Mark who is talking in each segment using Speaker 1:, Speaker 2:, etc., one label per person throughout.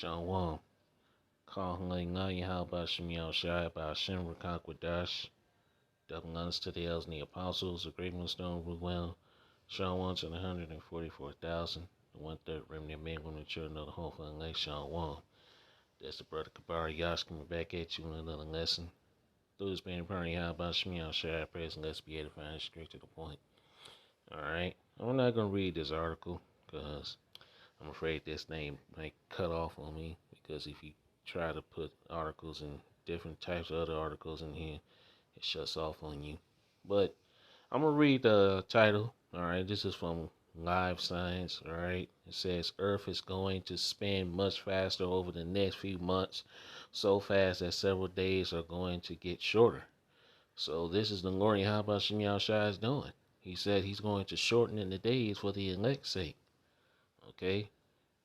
Speaker 1: Shalom. Calling Yahweh Shem Shai by Shem Rakakwadash. Double honors to the elders and the apostles, the great millstone Ruel. Shalom to the 144,000, the one-third remnant men, women, children of the whole for elect. Shalom. That's the brother Kabari Yash coming back at you with another lesson. Through this being party, Yahweh Shem Shai, praise and let's be edifying straight to the point. Alright, I'm not going to read this article because I'm afraid this name might cut off on me, because if you try to put articles and different types of other articles in here, it shuts off on you. But I'm going to read the title. All right, this is from Live Science. All right, it says Earth is going to spin much faster over the next few months, so fast that several days are going to get shorter. So this is the Lord Yahweh Shem Yahushua is doing. He said he's going to shorten in the days for the elect's sake. Okay,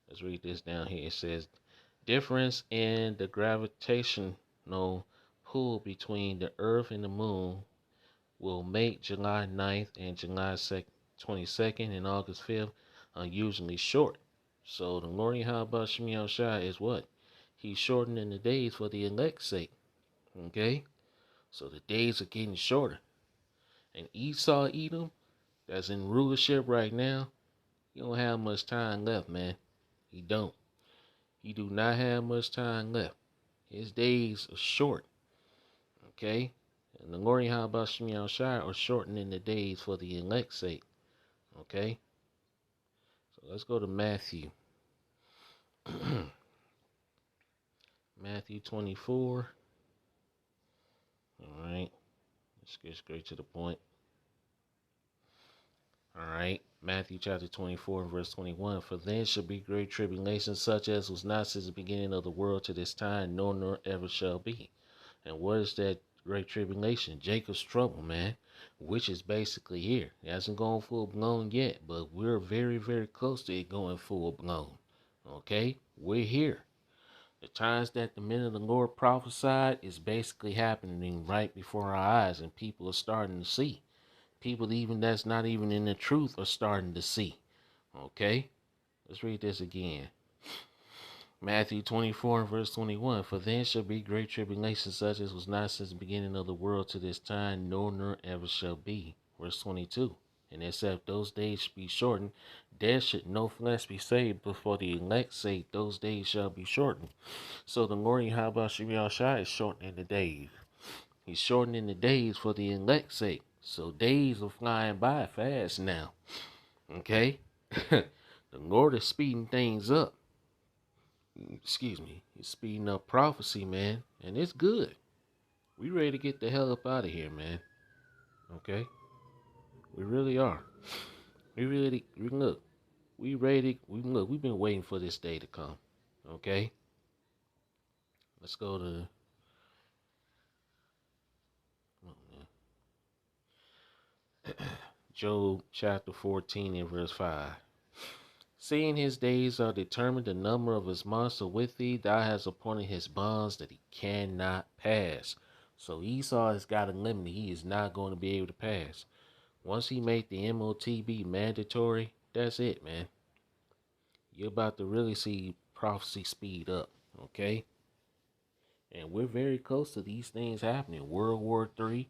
Speaker 1: let's read this down here. It says, difference in the gravitational pull between the Earth and the Moon will make July 9th and July 22nd and August 5th unusually short. So the Lord Yahweh Shem Yahushua is what? He's shortening the days for the elect's sake. Okay? So the days are getting shorter. And Esau Edom, that's in rulership right now, he don't have much time left, man. He don't. He do not have much time left. His days are short. Okay? And the Lord Yahweh Shem Yahushua are shortening the days for the elect's sake. Okay? So let's go to Matthew. Matthew 24. Alright. Let's get straight to the point. Alright. Matthew chapter 24 verse 21. For then shall be great tribulation, such as was not since the beginning of the world to this time, nor ever shall be. And what is that great tribulation? Jacob's trouble, man, which is basically here. It hasn't gone full blown yet, but we're very, very close to it going full blown. Okay? We're here. The times that the men of the Lord prophesied is basically happening right before our eyes, and people are starting to see. People even that's not even in the truth are starting to see. Okay? Let's read this again. Matthew 24 verse 21. For then shall be great tribulation, such as was not since the beginning of the world to this time, nor ever shall be. Verse 22. And except those days should be shortened, there should no flesh be saved, but for the elect's sake those days shall be shortened. So the Lord Yahweh Shem Yahushua is shortening the days. He's shortening the days for the elect's sake. So days are flying by fast now. Okay? The Lord is speeding things up. Excuse me. He's speeding up prophecy, man. And it's good. We ready to get the hell up out of here, man. Okay? We really are. We've been waiting for this day to come. Okay? Let's go to Job chapter 14 and verse 5. Seeing his days are determined, the number of his months are with thee, thou hast appointed his bonds that he cannot pass. So Esau has got a limit. He is not going to be able to pass. Once he made the MOTB mandatory, that's it, man. You're about to really see prophecy speed up, okay? And we're very close to these things happening. World War III,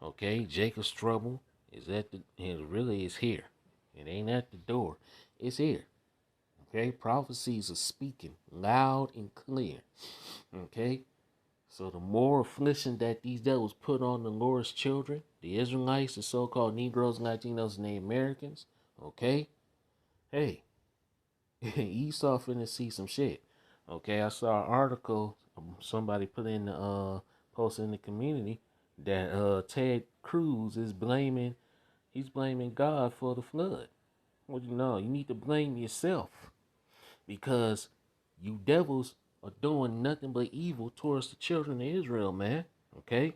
Speaker 1: okay? Jacob's trouble it really is here. It ain't at the door. It's here. Okay? Prophecies are speaking loud and clear. Okay? So the more affliction that these devils put on the Lord's children, the Israelites, the so-called Negroes, Latinos, and Native Americans, okay? Hey, Esau finna see some shit. Okay, I saw an article somebody put in the post in the community that Ted Cruz is blaming God for the flood. Well, you need to blame yourself, because you devils are doing nothing but evil towards the children of Israel, man. Okay?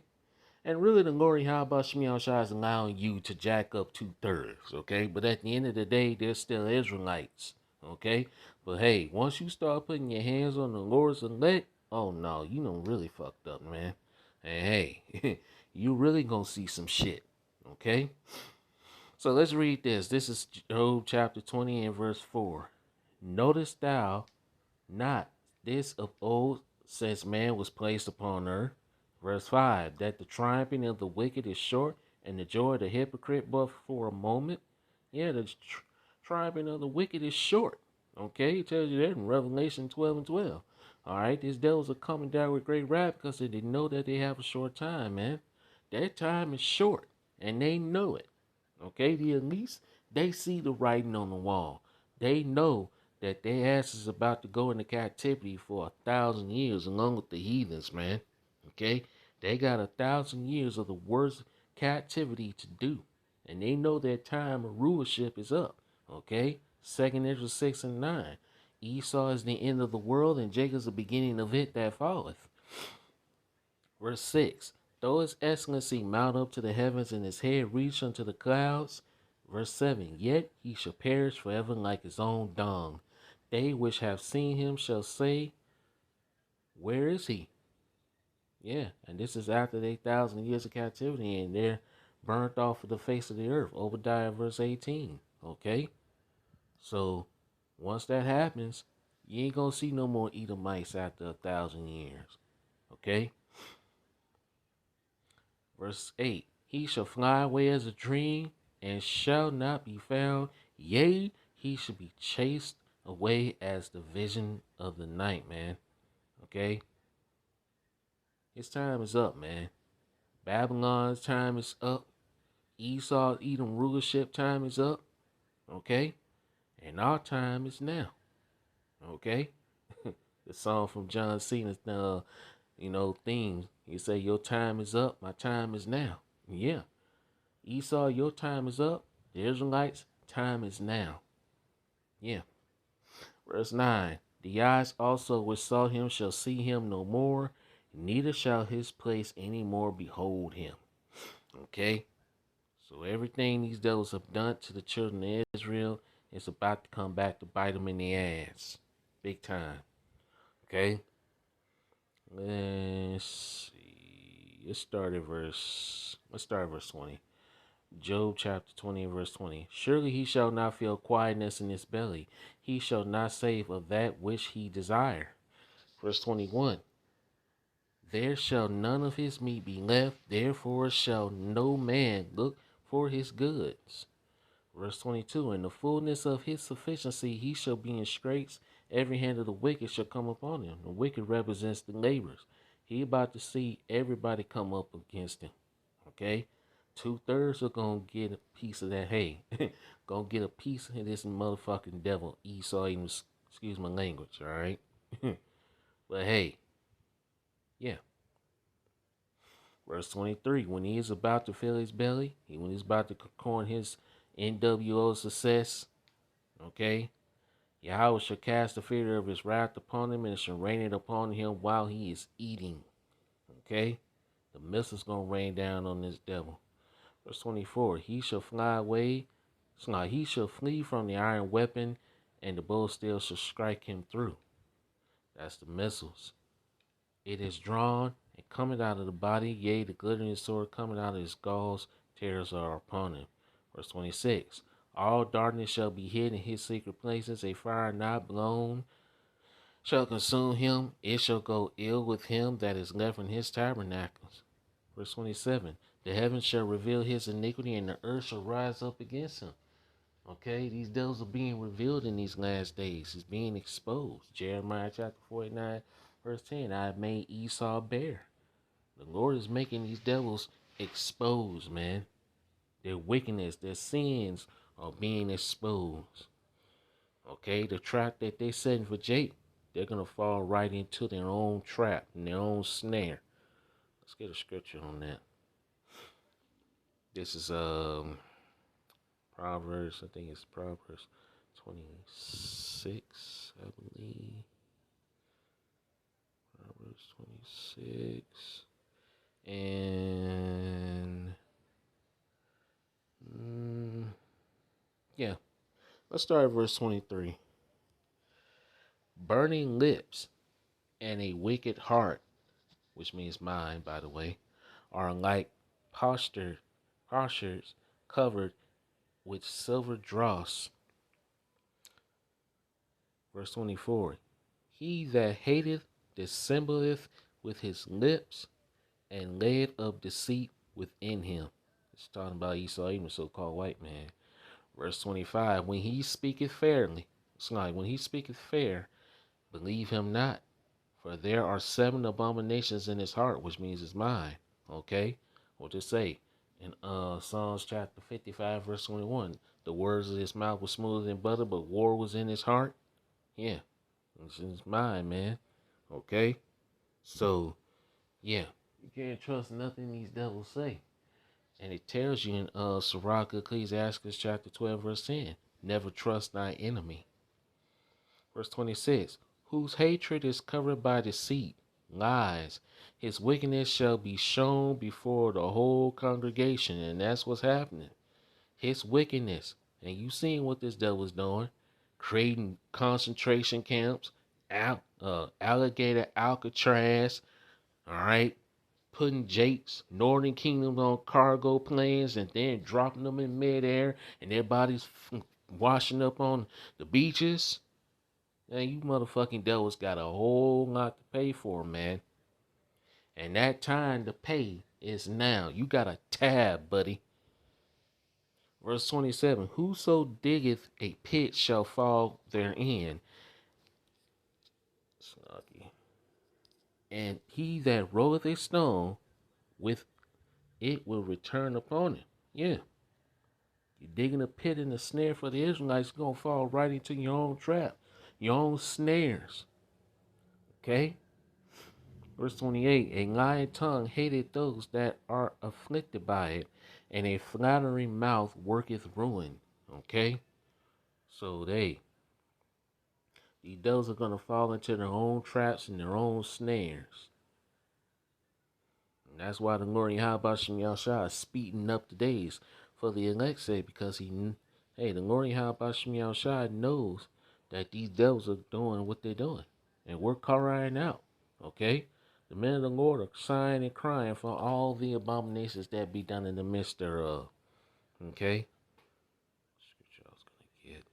Speaker 1: And really, the Lord Yahweh Shem Yahushua is allowing you to jack up 2/3, okay? But at the end of the day, they're still Israelites, okay? But hey, once you start putting your hands on the Lord's elect, oh no, you done really fucked up, man. And hey, you really gonna see some shit, okay? So let's read this. This is Job chapter 20 and verse 4. Notice thou not This of old, since man was placed upon earth. Verse 5, that the triumphing of the wicked is short, and the joy of the hypocrite but for a moment. Yeah, the triumphing of the wicked is short. Okay, it tells you that in Revelation 12 and 12. All right, these devils are coming down with great wrath because they know that they have a short time, man. Their time is short, and they know it. Okay, the elites, they see the writing on the wall. They know that their ass is about to go into captivity for 1,000 years along with the heathens, man. Okay, they got 1,000 years of the worst captivity to do, and they know their time of rulership is up. Okay, Second Ezra 6 and 9. Esau is the end of the world, and Jacob's the beginning of it that falleth. Verse 6, though his excellency mount up to the heavens and his head reach unto the clouds. Verse 7, yet he shall perish forever like his own dung. They which have seen him shall say, where is he? Yeah, and this is after the 1,000 years of captivity, and they're burnt off of the face of the earth. Obadiah verse 18. Okay, so once that happens, you ain't gonna see no more Edomites after 1,000 years. Okay, verse 8, he shall fly away as a dream and shall not be found. Yea, he shall be chased away as the vision of the night, man. Okay, his time is up, man. Babylon's time is up. Esau, Edom rulership time is up. Okay, and our time is now. Okay, the song from John Cena's, theme. You say your time is up, my time is now. Yeah, Esau, your time is up. The Israelites, time is now. Yeah. Verse 9, the eyes also which saw him shall see him no more, neither shall his place any more behold him. Okay, so everything these devils have done to the children of Israel is about to come back to bite them in the ass. Big time. Okay, let's see. Let's start at verse 20. Job chapter 20 verse 20. Surely he shall not feel quietness in his belly. He shall not save of that which he desire. Verse 21. There shall none of his meat be left, therefore shall no man look for his goods. Verse 22. In the fullness of his sufficiency he shall be in straits. Every hand of the wicked shall come upon him. The wicked represents the laborers. He about to see everybody come up against him. Okay? 2/3 are gonna get a piece of that hay. Gonna get a piece of this motherfucking devil. Esau, even excuse my language, alright? But hey, yeah. Verse 23, when he is about to fill his belly, when he's about to corn his NWO success, okay, Yahweh shall cast the fear of his wrath upon him and shall rain it upon him while he is eating. Okay? The missile's gonna rain down on this devil. Verse 24, he shall fly away, he shall flee from the iron weapon, and the bow steel shall strike him through. That's the missiles. It is drawn and coming out of the body, yea, the glittering sword coming out of his galls, terrors are upon him. Verse 26, all darkness shall be hid in his secret places, a fire not blown shall consume him, it shall go ill with him that is left in his tabernacles. Verse 27, the heavens shall reveal his iniquity, and the earth shall rise up against him. Okay, these devils are being revealed in these last days. It's being exposed. Jeremiah chapter 49, verse 10, I have made Esau bare. The Lord is making these devils exposed, man. Their wickedness, their sins are being exposed. Okay, the trap that they're setting for Jake, they're going to fall right into their own trap and their own snare. Let's get a scripture on that. This is Proverbs, I think it's Proverbs 26, I believe. Proverbs 26. And yeah, let's start at verse 23. Burning lips and a wicked heart, which means mind, by the way, are like potsherds covered with silver dross. Verse 24. He that hateth dissembleth with his lips, and layeth up deceit within him. It's talking about Esau, even so-called white man. Verse 25, when he speaketh fairly, it's like when he speaketh fair, believe him not. For there are 7 abominations in his heart, which means his mind. Okay? What does it say? In Psalms chapter 55, verse 21, the words of his mouth were smoother than butter, but war was in his heart. Yeah, it's in his mind, man. Okay? So, yeah, you can't trust nothing these devils say. And it tells you in Sirach Ecclesiastes chapter 12, verse 10, never trust thy enemy. Verse 26, whose hatred is covered by deceit, lies. His wickedness shall be shown before the whole congregation. And that's what's happening. His wickedness. And you seen what this devil's doing. Creating concentration camps, alligator Alcatraz, all right? Putting Jake's Northern Kingdom on cargo planes and then dropping them in midair and their bodies washing up on the beaches. Man, you motherfucking devils got a whole lot to pay for, man. And that time to pay is now. You got a tab, buddy. Verse 27, whoso diggeth a pit shall fall therein. And he that rolleth a stone, with it will return upon him. Yeah. You're digging a pit in the snare for the Israelites, you're going to fall right into your own trap, your own snares. Okay? Verse 28, a lying tongue hated those that are afflicted by it, and a flattering mouth worketh ruin. Okay? So these devils are going to fall into their own traps and their own snares. And that's why the Lord Yahweh Shem Yahshua is speeding up the days for the elect sake, because the Lord Yahweh Shem Yahshua knows that these devils are doing what they're doing. And we're crying out. Okay? The men of the Lord are sighing and crying for all the abominations that be done in the midst thereof. Okay? Scripture I was gonna get.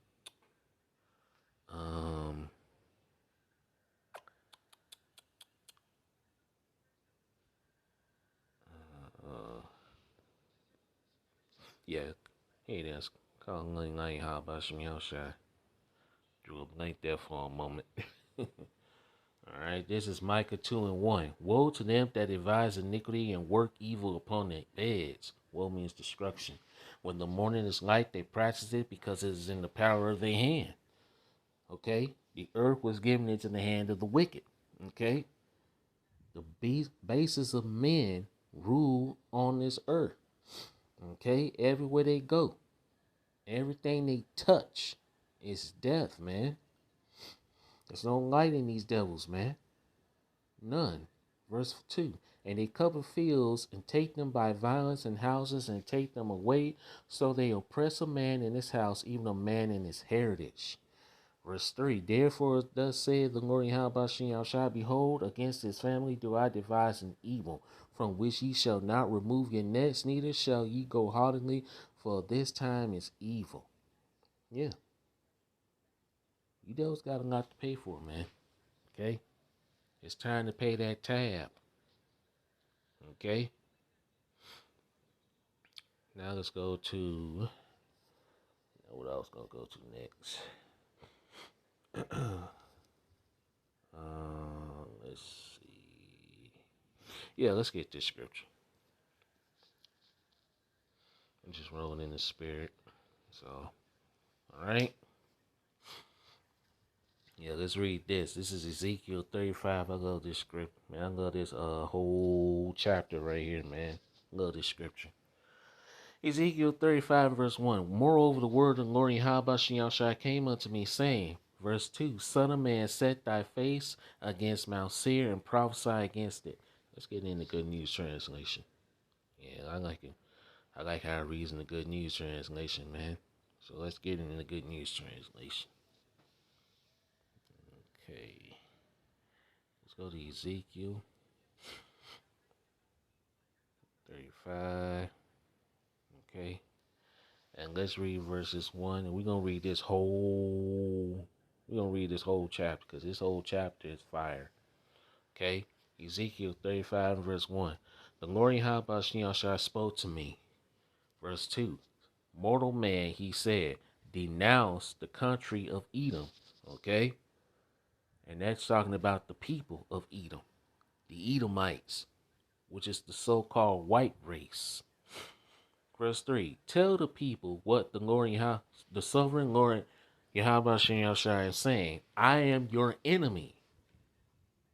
Speaker 1: Yeah. Hey, that's calling like how about some Yahshua. Drew a blank there for a moment. All right, this is Micah 2 and 1. Woe to them that devise iniquity and work evil upon their beds. Woe means destruction. When the morning is light, they practice it because it is in the power of their hand. Okay? The earth was given into the hand of the wicked. Okay? The basis of men rule on this earth. Okay? Everywhere they go, everything they touch is death, man. There's no light in these devils, man. None. Verse 2. And they cover fields and take them by violence and houses and take them away. So they oppress a man in his house, even a man in his heritage. Verse 3. Therefore thus saith the Lord Yahweh, behold, against his family do I devise an evil, from which ye shall not remove your nets, neither shall ye go haughtily, for this time is evil. Yeah. You devils got a lot to pay for, man. Okay? It's time to pay that tab. Okay? Now let's go to what I was gonna go to next. Let's see. Yeah, let's get this scripture. I'm just rolling in the spirit. So, all right. Yeah, let's read this. This is Ezekiel 35. I love this script, man. I love this whole chapter right here, man. Love this scripture. Ezekiel 35, verse 1. Moreover, the word of the Lord Yahweh came unto me, saying, verse 2, Son of man, set thy face against Mount Seir and prophesy against it. Let's get in the Good News Translation. Yeah, I like it. I like how it reads in the Good News Translation, man. So let's get in the Good News Translation. Okay. Let's go to Ezekiel 35. Okay. And let's read verses 1. And we're going to read read this whole chapter because this whole chapter is fire. Okay? Ezekiel 35 verse 1. The Lord Yahweh spoke to me. Verse 2. Mortal man, he said, denounce the country of Edom. Okay? And that's talking about the people of Edom, the Edomites, which is the so-called white race. Verse 3. Tell the people what the sovereign Lord Yahweh is saying. I am your enemy.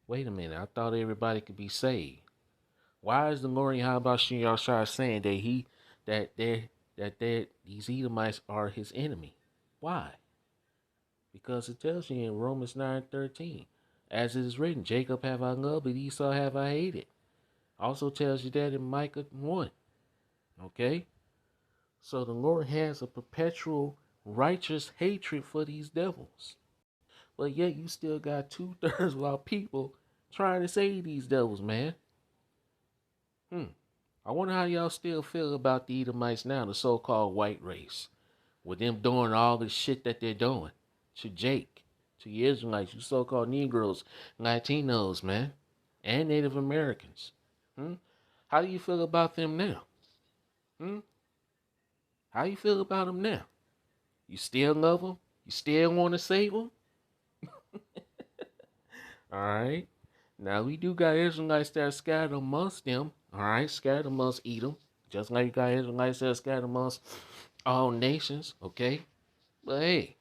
Speaker 1: Wait a minute. I thought everybody could be saved. Why is the Lord Yahweh saying that these Edomites are his enemy? Why? Because it tells you in Romans 9:13, as it is written, Jacob have I loved, but Esau have I hated. Also tells you that in Micah 1. Okay? So the Lord has a perpetual righteous hatred for these devils. But yet you still got 2/3 of our people trying to save these devils, man. I wonder how y'all still feel about the Edomites now, the so-called white race, with them doing all the shit that they're doing to Jake, to the Israelites, you so-called Negroes, Latinos, man, and Native Americans. How do you feel about them now? How you feel about them now? You still love them? You still want to save them? All right. Now, we do got Israelites that are scattered amongst them. All right. Scattered amongst Edom. Just like you got Israelites that are scattered amongst all nations. Okay. But hey,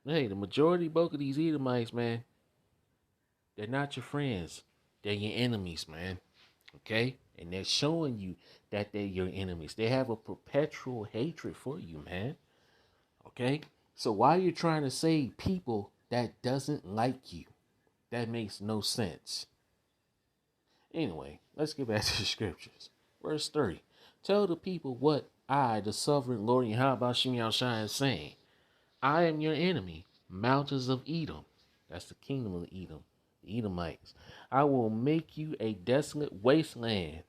Speaker 1: the majority both of these Edomites, man, they're not your friends. They're your enemies, man. Okay. And they're showing you that they're your enemies. They have a perpetual hatred for you, man. Okay. So why are you trying to save people that doesn't like you? That makes no sense. Anyway, let's get back to the scriptures. Verse 3. Tell the people what I, the sovereign Lord Yahweh is saying. I am your enemy, mountains of Edom. That's the kingdom of Edom, the Edomites. I will make you a desolate wasteland.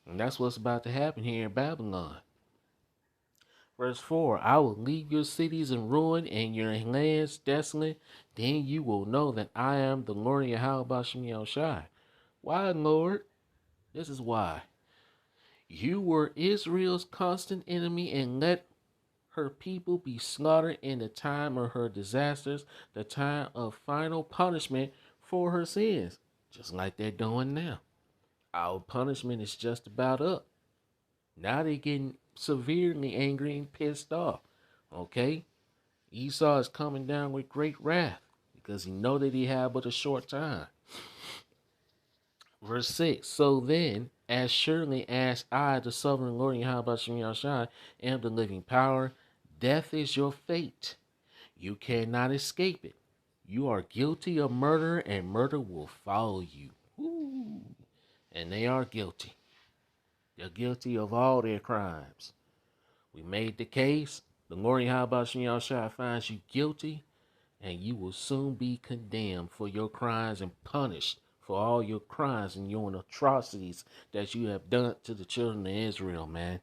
Speaker 1: And that's what's about to happen here in Babylon. Verse 4, I will leave your cities in ruin and your lands desolate. Then you will know that I am the Lord Yahweh Shai. Why, Lord? This is why. You were Israel's constant enemy and let her people be slaughtered in the time of her disasters, the time of final punishment for her sins, just like they're doing now. Our punishment is just about up. Now they're getting severely angry and pissed off. Okay? Esau is coming down with great wrath because he know that he had but a short time. Verse 6. So then, as surely as I, the sovereign Lord Yahweh am the living power, death is your fate. You cannot escape it. You are guilty of murder, and murder will follow you. Ooh. And they are guilty. They're guilty of all their crimes. We made the case. The Lord Yahweh finds you guilty, and you will soon be condemned for your crimes and punished for all your crimes and your atrocities that you have done to the children of Israel, man.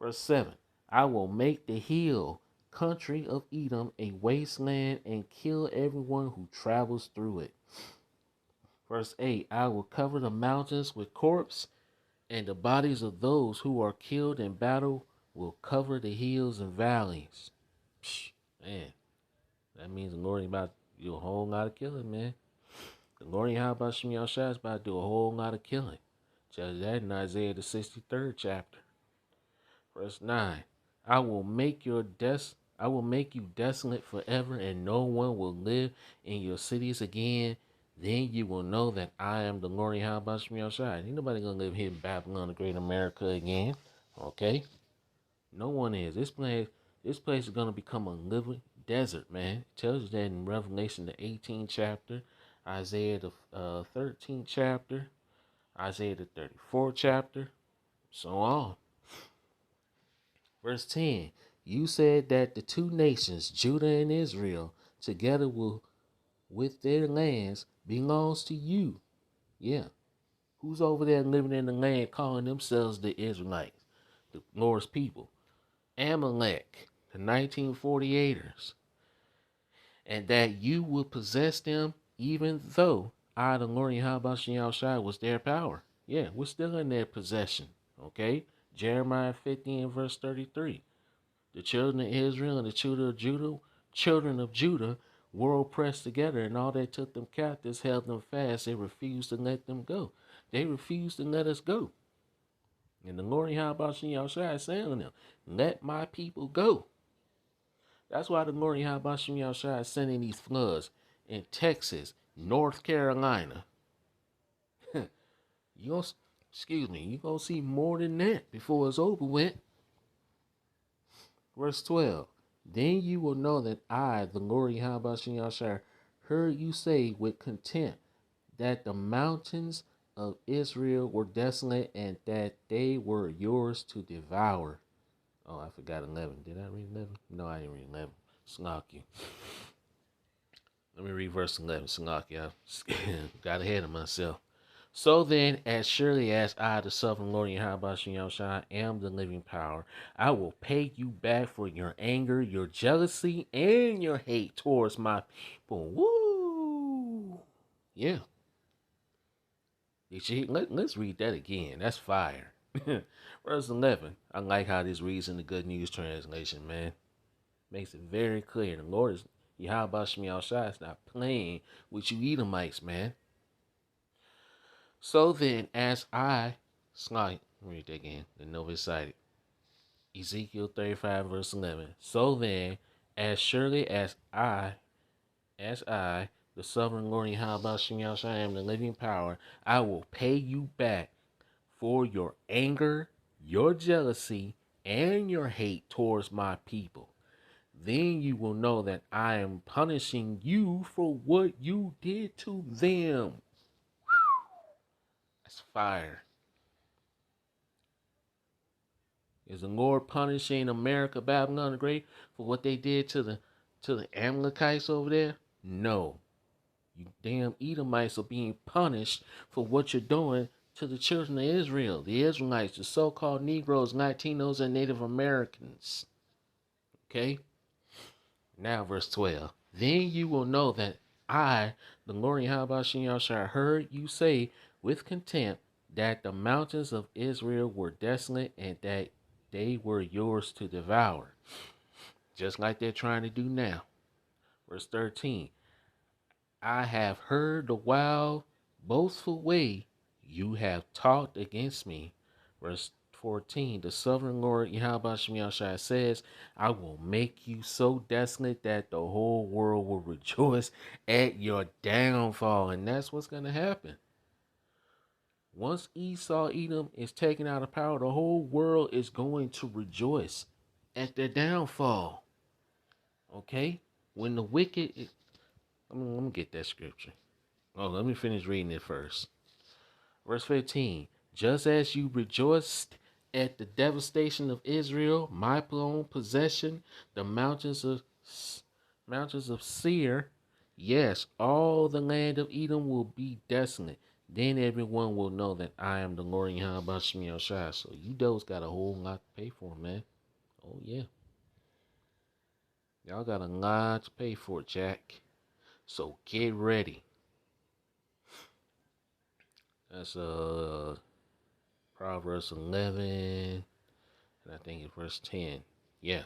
Speaker 1: Verse 7. I will make the hill country of Edom a wasteland and kill everyone who travels through it. Verse 8. I will cover the mountains with corpse, and the bodies of those who are killed in battle will cover the hills and valleys. Psh, man, that means the Lord is about to do a whole lot of killing, man. The Lord Yahweh is about to do a whole lot of killing. Just that in Isaiah the 63rd chapter. Verse 9. I will make you desolate forever, and no one will live in your cities again. Then you will know that I am the Lord Yahweh. Ain't nobody gonna live here in Babylon, the great America again. Okay? No one is. This place is gonna become a living desert, man. It tells you that in Revelation the 18th chapter, Isaiah the 13th chapter, Isaiah the 34th chapter, so on. Verse 10, you said that the two nations, Judah and Israel, together with their lands, belongs to you. Yeah. Who's over there living in the land calling themselves the Israelites, the Lord's people? Amalek, the 1948ers. and that you will possess them, even though I, the Lord Yahweh Shai, was their power. Yeah, we're still in their possession. Okay? Jeremiah 50 and verse 33. The children of Israel and the children of Judah were oppressed together, and all that took them captives held them fast. They refused to let them go. They refused to let us go. And the Lord Yahweh Shai is saying to them, let my people go. That's why the Lord Yahweh Shai is sending these floods in Texas, North Carolina. you gonna, you gonna see more than that before it's over with. Verse 12. Then you will know that I, the Lord Yahweh Shai, heard you say with contempt that the mountains of Israel were desolate and that they were yours to devour. Oh, I forgot 11. Did I read 11? No, I didn't read 11. Slock you. Let me read verse 11. Slock you. Got ahead of myself. So then, as surely as I, the sovereign Lord Yahweh Shai, am the living power, I will pay you back for your anger, your jealousy, and your hate towards my people. Woo! Yeah. Let's read that again. That's fire. Verse 11. I like how this reads in the Good News Translation, man. Makes it very clear. The Lord is Yahweh Shai is not playing with you Edomites, man. So then, as I slide, read that again, the Novus cited. Ezekiel 35, verse 11. So then, as surely as I, the sovereign Lord Yahweh Shai am the living power, I will pay you back for your anger, your jealousy, and your hate towards my people. Then you will know that I am punishing you for what you did to them. That's fire. Is the Lord punishing America, Babylon the Great, for what they did to the Amalekites over there? No. You damn Edomites are being punished for what you're doing to the children of Israel, the Israelites, the so-called Negroes, Latinos, and Native Americans. Okay? Now verse 12. Then you will know that I, the Lord Yahweh Shai, heard you say with contempt that the mountains of Israel were desolate and that they were yours to devour. Just like they're trying to do now. Verse 13. I have heard the wild, boastful way you have talked against me. Verse 14. The sovereign Lord Yahweh Shai says, I will make you so desolate that the whole world will rejoice at your downfall. And that's what's going to happen. Once Edom is taken out of power, the whole world is going to rejoice at their downfall. Okay? When the wicked... let me get that scripture. Oh, let me finish reading it first. Verse 15. Just as you rejoiced at the devastation of Israel, my own possession, the mountains of Seir, yes, all the land of Edom will be desolate. Then everyone will know that I am the Lord Yahweh Shai. So you those got a whole lot to pay for, man. Oh yeah. Y'all got a lot to pay for, Jack. So get ready. That's Proverbs 11, and I think it's verse 10. Yeah.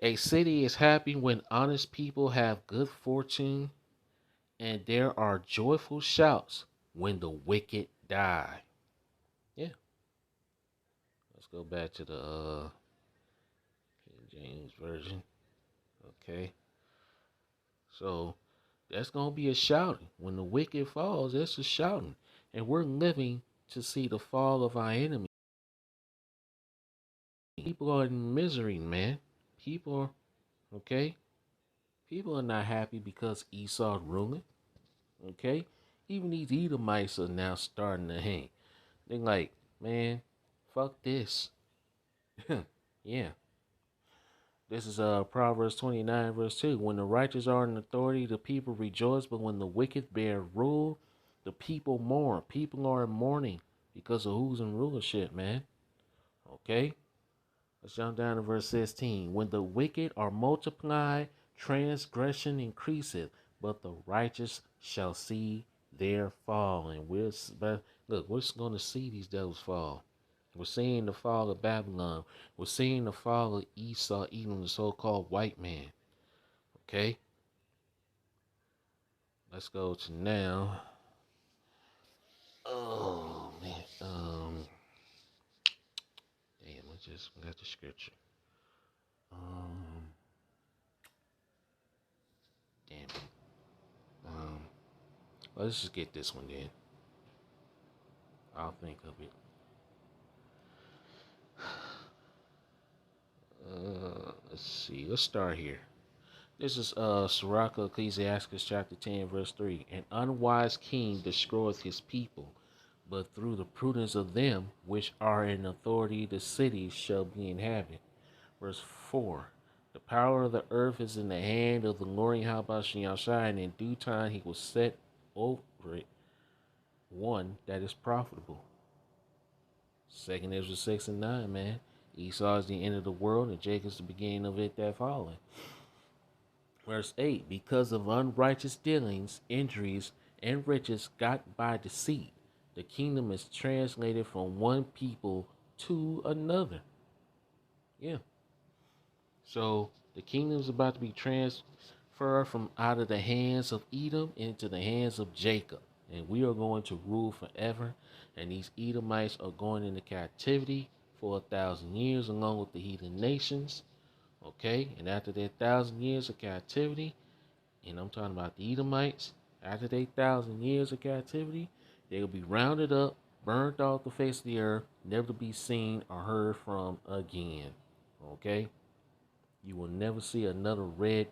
Speaker 1: A city is happy when honest people have good fortune, and there are joyful shouts when the wicked die. Yeah. Let's go back to the King James Version. Okay. So that's going to be a shouting. When the wicked falls, that's a shouting. And we're living to see the fall of our enemy. People are in misery, man. People are, okay? People are not happy because Esau's ruling. Okay? Even these Edomites are now starting to hang. They're like, man, fuck this. Yeah. This is Proverbs 29, verse 2. When the righteous are in authority, the people rejoice, but when the wicked bear rule, the people mourn. People are in mourning because of who's in rulership, man. Okay? Let's jump down to verse 16. When the wicked are multiplied, transgression increaseth, but the righteous shall see their fall. And look, we're going to see these devils fall. We're seeing the fall of Babylon. We're seeing the fall of Esau, even the so-called white man. Okay? Let's go to now. Oh, man. Damn, I just got the scripture. Damn it. Let's just get this one then. I'll think of it. Let's see. Let's start here. This is Sirach, Ecclesiastes chapter 10, verse 3. An unwise king destroyeth his people, but through the prudence of them which are in authority the cities shall be inhabited. Verse 4. The power of the earth is in the hand of the Lord Yahweh, and in due time he will set over it one that is profitable. 2nd Ezra 6 and 9, man. Esau is the end of the world, and Jacob is the beginning of it that following. Verse 8, because of unrighteous dealings, injuries, and riches got by deceit, the kingdom is translated from one people to another. Yeah. So the kingdom is about to be transferred from out of the hands of Edom into the hands of Jacob. And we are going to rule forever. And these Edomites are going into captivity for 1,000 years along with the heathen nations. Okay, and after their 1,000 years of captivity, and I'm talking about the Edomites, after their 1,000 years of captivity, they will be rounded up, burned off the face of the earth, never to be seen or heard from again. Okay, you will never see another red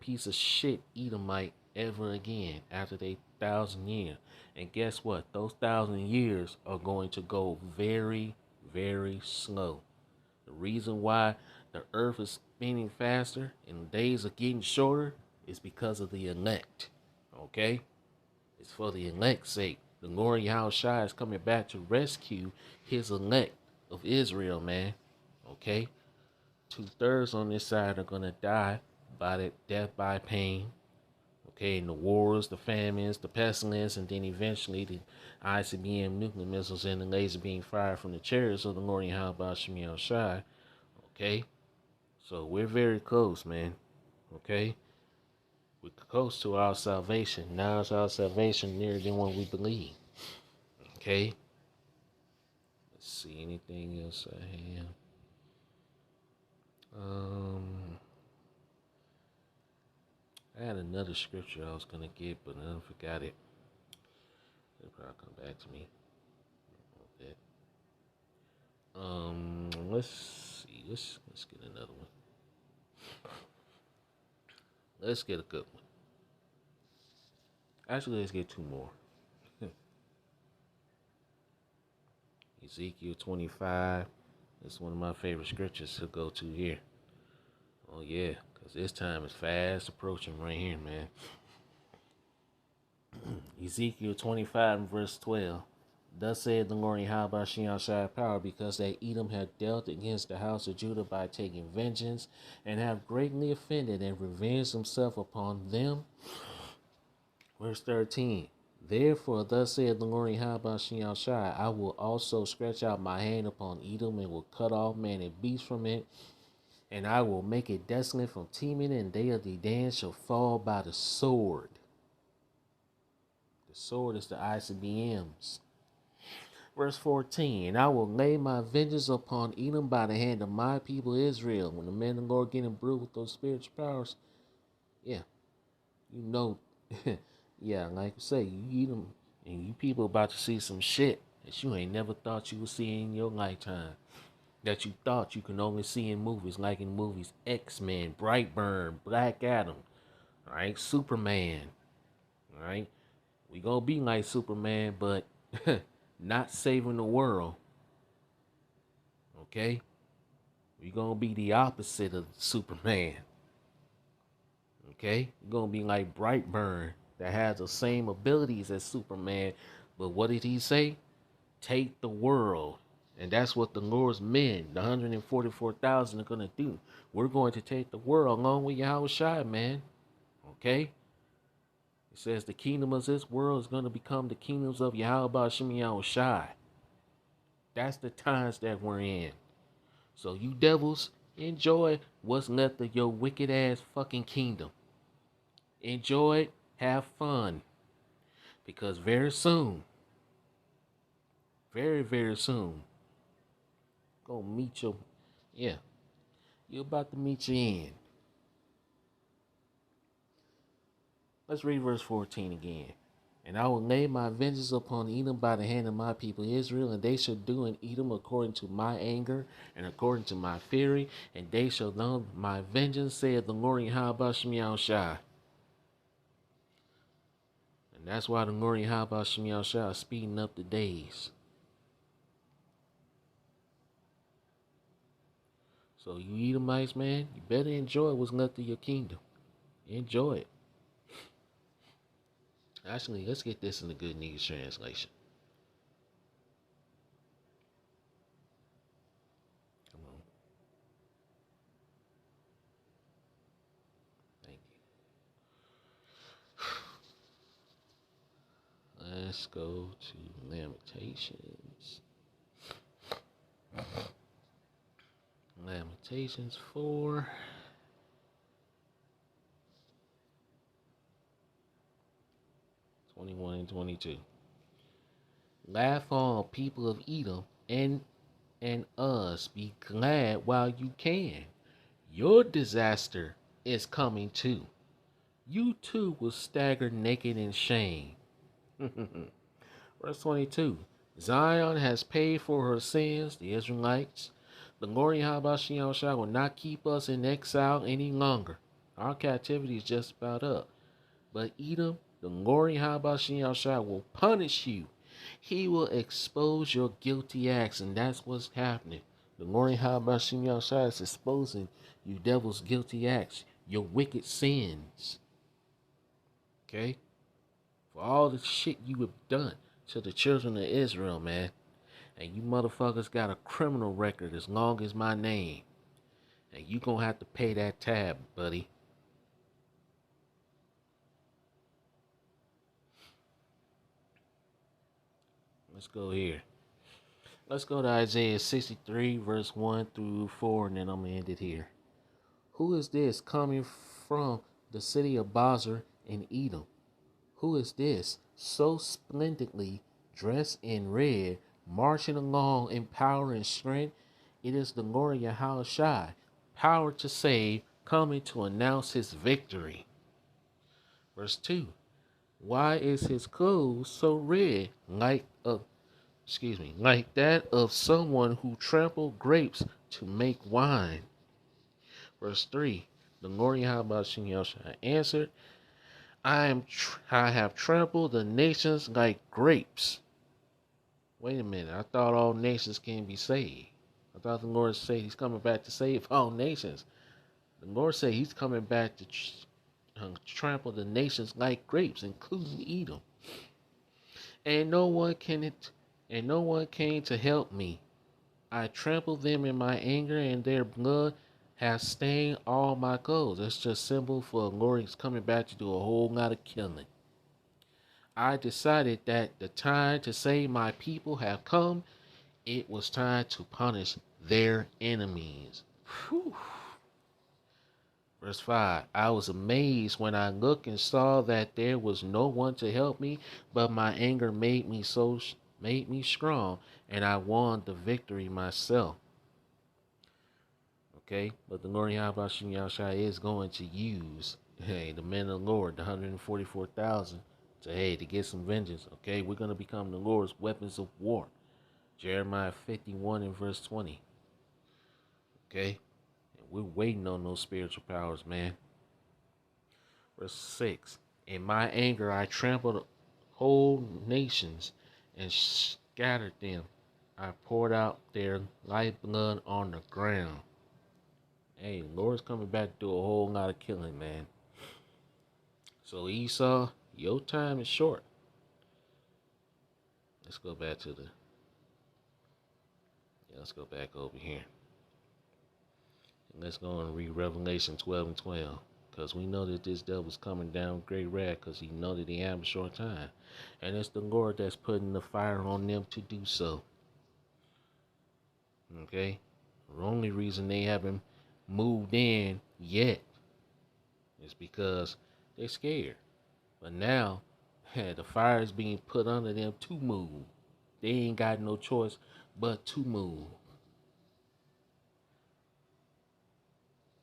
Speaker 1: piece of shit Edomite ever again after they 1,000 years. And guess what? Those 1,000 years are going to go very, very slow. The reason why the earth is spinning faster and the days are getting shorter is because of the elect. Okay? It's for the elect's sake. The Lord Yahushua is coming back to rescue his elect of Israel, man. Okay? 2/3 on this side are going to die by the death by pain. Okay, and the wars, the famines, the pestilence, and then eventually the ICBM nuclear missiles and the laser being fired from the chariots of the Lord Yahweh Shemiel Shai. Okay, so we're very close, man. Okay, we're close to our salvation. Now is our salvation nearer than what we believe. Okay, let's see anything else I have. I had another scripture I was gonna get, but I forgot it. It'll probably come back to me. Let's see. Let's get another one. Let's get a good one. Actually, let's get two more. Ezekiel 25. It's one of my favorite scriptures to go to here. Oh yeah, because this time is fast approaching right here, man. Ezekiel 25 and verse 12. Thus said the Lord Yahweh Shai power, because that Edom had dealt against the house of Judah by taking vengeance, and have greatly offended and revenged himself upon them. Verse 13. Therefore, thus said the Lord Yahweh Shai, I will also stretch out my hand upon Edom, and will cut off man and beast from it, and I will make it desolate from Teman, and they of Dedan shall fall by the sword. The sword is the ICBMs. Verse 14, and I will lay my vengeance upon Edom by the hand of my people Israel. When the men of the Lord get imbued with those spiritual powers, yeah, you know, yeah, like I say, you Edom, and you people about to see some shit that you ain't never thought you would see in your lifetime. That you thought you can only see in movies, like in movies X-Men, Brightburn, Black Adam, all right, Superman, all right. We gonna be like Superman, but not saving the world. Okay? We gonna be the opposite of Superman. Okay? We're gonna be like Brightburn that has the same abilities as Superman, but what did he say? Take the world And that's what the Lord's men, the 144,000, are going to do. We're going to take the world along with Yahweh Shai, man. Okay? It says the kingdom of this world is going to become the kingdoms of Yahweh Ba'Shem Yahweh Shai. That's the times that we're in. So you devils, enjoy what's left of your wicked ass fucking kingdom. Enjoy it. Have fun. Because very soon, very, very soon, gonna meet your, yeah, you're about to meet your end. Let's read verse 14 again. And I will lay my vengeance upon Edom by the hand of my people Israel, and they shall do in Edom according to my anger and according to my fury, and they shall know my vengeance, saith the Lord Yahweh Shem Shai. And that's why the Lord Yahweh Shem Shai is speeding up the days. So you Edomites, man, you better enjoy what's left of your kingdom. Enjoy it. Actually, let's get this in the Good News Translation. Come on. Thank you. Let's go to Lamentations. Lamentations 4. '21 and 22. Laugh on, people of Edom, and us. Be glad while you can. Your disaster is coming too. You too will stagger naked in shame. Verse 22. Zion has paid for her sins, the Israelites. The Lord Yahweh Shai will not keep us in exile any longer. Our captivity is just about up. But Edom, the Lord Yahweh Shai will punish you. He will expose your guilty acts, and that's what's happening. The Lord Yahweh Shai is exposing you devil's guilty acts, your wicked sins. Okay? For all the shit you have done to the children of Israel, man. And you motherfuckers got a criminal record as long as my name. And you gonna have to pay that tab, buddy. Let's go here. Let's go to Isaiah 63, verse 1 through 4, and then I'm gonna end it here. Who is this coming from the city of Bozrah in Edom? Who is this so splendidly dressed in red, marching along in power and strength? It is the Lord Yahweh Shai, power to save, coming to announce his victory. Verse 2. Why is his clothes so red, like that of someone who trampled grapes to make wine? Verse 3. The Lord Yahweh Shai answered, I have trampled the nations like grapes. Wait a minute, I thought all nations can be saved. I thought the Lord said he's coming back to save all nations. The Lord said he's coming back to trample the nations like grapes, including Edom. And no one came to help me. I trampled them in my anger, and their blood has stained all my clothes. That's just symbol for the Lord is coming back to do a whole lot of killing. I decided that the time to save my people have come. It was time to punish their enemies. Whew. Verse 5. I was amazed when I looked and saw that there was no one to help me, but my anger made me strong, and I won the victory myself. Okay, but the Lord Yahweh Shai is going to use the men of the Lord, the 144,000, to get some vengeance. Okay, we're going to become the Lord's weapons of war. Jeremiah 51 and verse 20. Okay, and we're waiting on those spiritual powers, man. Verse 6. In my anger I trampled whole nations and scattered them. I poured out their lifeblood on the ground. Hey, Lord's coming back to do a whole lot of killing, man. So Esau, your time is short. Let's go back to the Let's go back over here. And let's go and read Revelation 12 and 12. Because we know that this devil's coming down with great wrath because he know that he have a short time. And it's the Lord that's putting the fire on them to do so. Okay? The only reason they haven't moved in yet is because they're scared. But now, the fire is being put under them to move. They ain't got no choice but to move.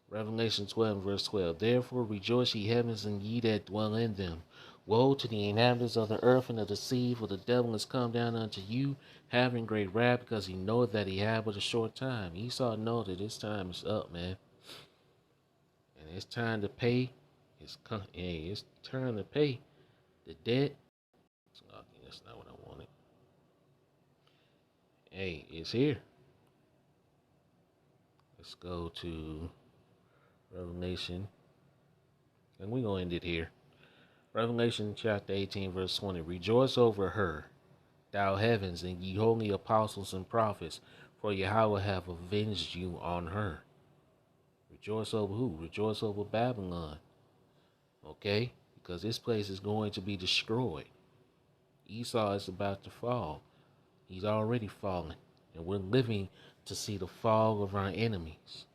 Speaker 1: Revelation 12, verse 12. Therefore rejoice, ye heavens, and ye that dwell in them. Woe to the inhabitants of the earth and of the sea, for the devil is come down unto you, having great wrath, because he knoweth that he have but a short time. Esau know that his time is up, man. And it's time to pay. It's time to pay the debt. Okay, that's not what I wanted. Hey, it's here. Let's go to Revelation. And we're going to end it here. Revelation chapter 18, verse 20. Rejoice over her, thou heavens, and ye holy apostles and prophets, for Yahweh hath avenged you on her. Rejoice over who? Rejoice over Babylon. Okay? Because this place is going to be destroyed. Esau is about to fall. He's already fallen. And we're living to see the fall of our enemies.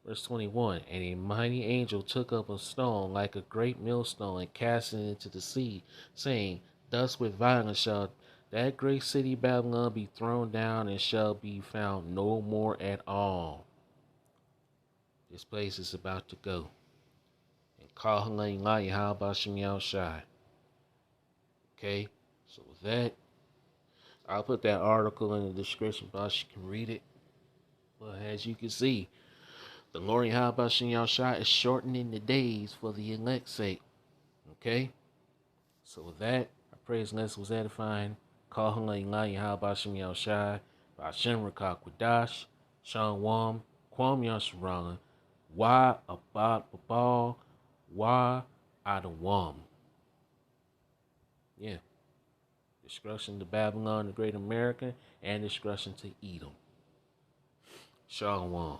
Speaker 1: Verse 21, and a mighty angel took up a stone like a great millstone and cast it into the sea, saying, thus with violence shall that great city Babylon be thrown down and shall be found no more at all. This place is about to go. And call her name like how about Shemiel Shai. Okay, so with that, I'll put that article in the description box. You can read it. But as you can see, the Lord Yahweh Shem Shai is shortening the days for the elect's sake. Okay? So with that, I pray his lesson was edifying. Call him like Yahweh Shem Shai, Bashem Rakak Wadash, Sean Wam, Kwam Yasharana, Wa Abad Babal, Wa Adawam. Yeah. Destruction to Babylon, the great America, and destruction to Edom. Sean Wam.